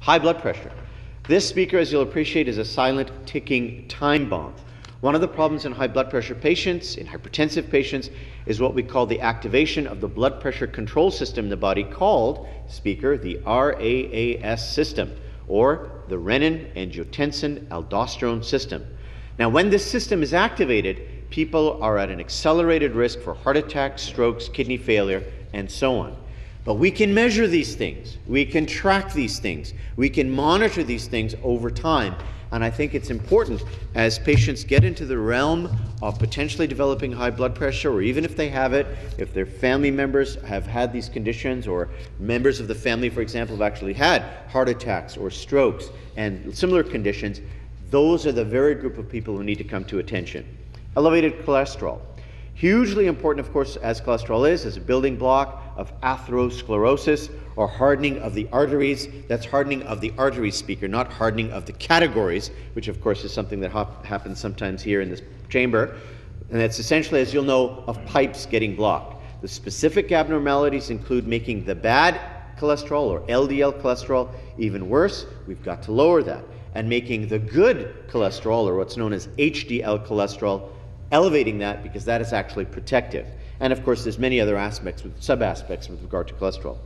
High blood pressure. This, speaker, as you'll appreciate, is a silent ticking time bomb. One of the problems in high blood pressure patients, in hypertensive patients, is what we call the activation of the blood pressure control system in the body called, speaker, the RAAS system, or the renin-angiotensin-aldosterone system. Now, when this system is activated, people are at an accelerated risk for heart attacks, strokes, kidney failure, and so on. But we can measure these things, we can track these things, we can monitor these things over time. And I think it's important as patients get into the realm of potentially developing high blood pressure, or even if they have it, if their family members have had these conditions, or members of the family, for example, have actually had heart attacks or strokes and similar conditions, those are the very group of people who need to come to attention. Elevated cholesterol. Hugely important, of course, as cholesterol is, as a building block of atherosclerosis, or hardening of the arteries. That's hardening of the arteries, speaker, not hardening of the categories, which of course is something that happens sometimes here in this chamber. And that's essentially, as you'll know, of pipes getting blocked. The specific abnormalities include making the bad cholesterol, or LDL cholesterol, even worse. We've got to lower that. And making the good cholesterol, or what's known as HDL cholesterol, elevating that, because that is actually protective. And of course, there's many other aspects, sub-aspects with regard to cholesterol.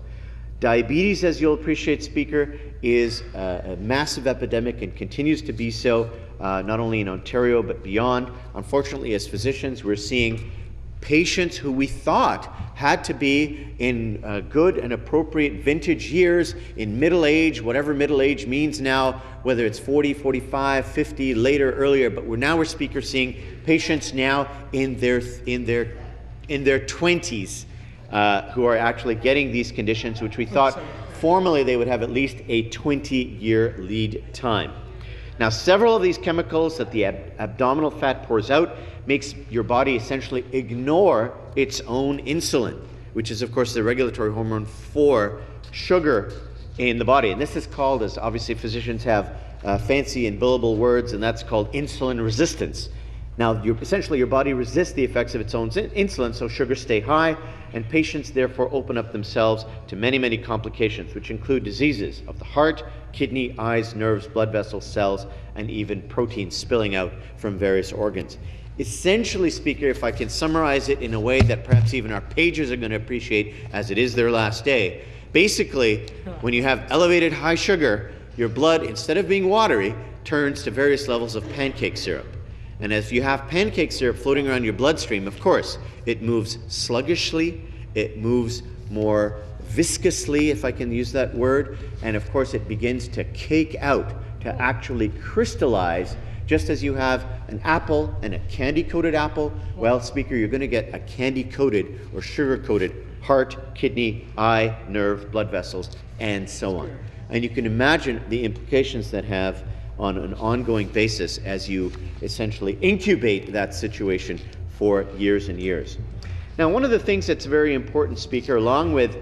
Diabetes, as you'll appreciate, speaker, is a massive epidemic and continues to be so, not only in Ontario but beyond. Unfortunately, as physicians, we're seeing patients who we thought had to be in good and appropriate vintage years, in middle age, whatever middle age means now, whether it's 40, 45, 50, later, earlier, but we're speaker, seeing patients now in their 20s who are actually getting these conditions, which we thought formerly they would have at least a 20-year lead time. Now, several of these chemicals that the abdominal fat pours out makes your body essentially ignore its own insulin, which is, of course, the regulatory hormone for sugar in the body. And this is called, as obviously physicians have fancy and billable words, and that's called insulin resistance. Now, essentially, your body resists the effects of its own insulin, so sugars stay high, and patients therefore open up themselves to many, many complications, which include diseases of the heart, kidney, eyes, nerves, blood vessels, cells, and even proteins spilling out from various organs. Essentially, speaker, if I can summarize it in a way that perhaps even our pagers are going to appreciate, as it is their last day, basically, when you have elevated high sugar, your blood, instead of being watery, turns to various levels of pancake syrup. And if you have pancake syrup floating around your bloodstream, of course, it moves sluggishly, it moves more viscously, if I can use that word, and of course it begins to cake out, to actually crystallize. Just as you have an apple and a candy-coated apple, well, speaker, you're going to get a candy-coated or sugar-coated heart, kidney, eye, nerve, blood vessels, and so on. And you can imagine the implications that have on an ongoing basis as you essentially incubate that situation for years and years. Now, one of the things that's very important, speaker, along with,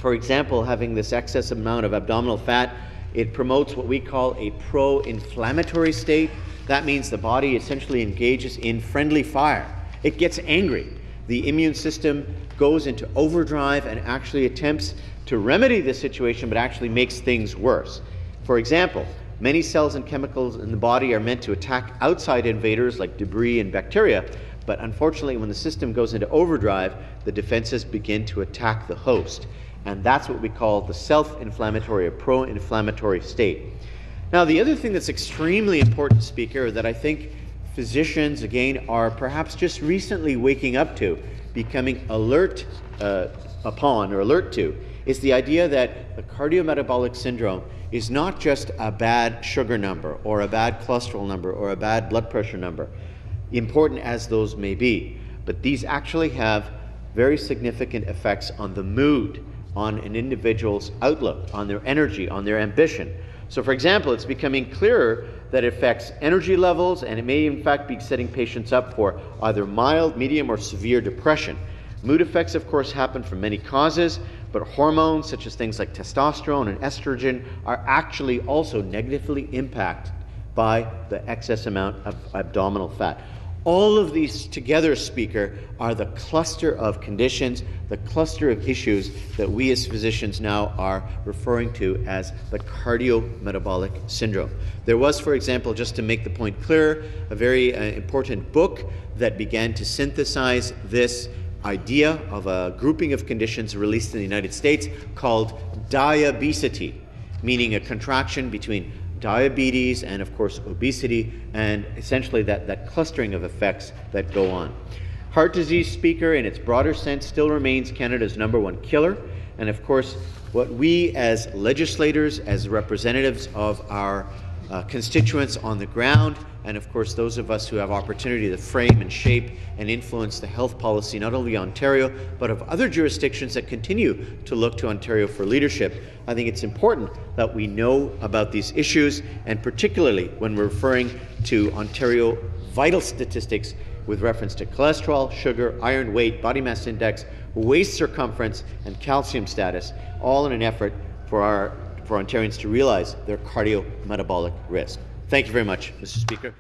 for example, having this excess amount of abdominal fat, it promotes what we call a pro-inflammatory state. That means the body essentially engages in friendly fire. It gets angry. The immune system goes into overdrive and actually attempts to remedy the situation, but actually makes things worse. For example, many cells and chemicals in the body are meant to attack outside invaders like debris and bacteria, but unfortunately when the system goes into overdrive, the defenses begin to attack the host. And that's what we call the self-inflammatory or pro-inflammatory state. Now, the other thing that's extremely important, speaker, that I think physicians, again, are perhaps just recently waking up to, becoming alert upon or alert to, is the idea that the cardiometabolic syndrome is not just a bad sugar number or a bad cholesterol number or a bad blood pressure number, important as those may be, but these actually have very significant effects on the mood, on an individual's outlook, on their energy, on their ambition. So for example, it's becoming clearer that it affects energy levels, and it may in fact be setting patients up for either mild, medium, or severe depression. Mood effects, of course, happen from many causes, but hormones such as things like testosterone and estrogen are actually also negatively impacted by the excess amount of abdominal fat. All of these together, Speaker, are the cluster of conditions, the cluster of issues that we as physicians now are referring to as the cardiometabolic syndrome. There was, for example, just to make the point clearer, a very important book that began to synthesize this idea of a grouping of conditions released in the United States called diabesity, meaning a contraction between diabetes and, of course, obesity, and essentially that clustering of effects that go on. Heart disease, Speaker, in its broader sense, still remains Canada's #1 killer. And, of course, what we as legislators, as representatives of our constituents on the ground, and of course those of us who have opportunity to frame and shape and influence the health policy not only of Ontario but of other jurisdictions that continue to look to Ontario for leadership, I think it's important that we know about these issues, and particularly when we're referring to Ontario vital statistics with reference to cholesterol, sugar, iron weight, body mass index, waist circumference, and calcium status, all in an effort for Ontarians to realize their cardiometabolic risk. Thank you very much, Mr. Speaker.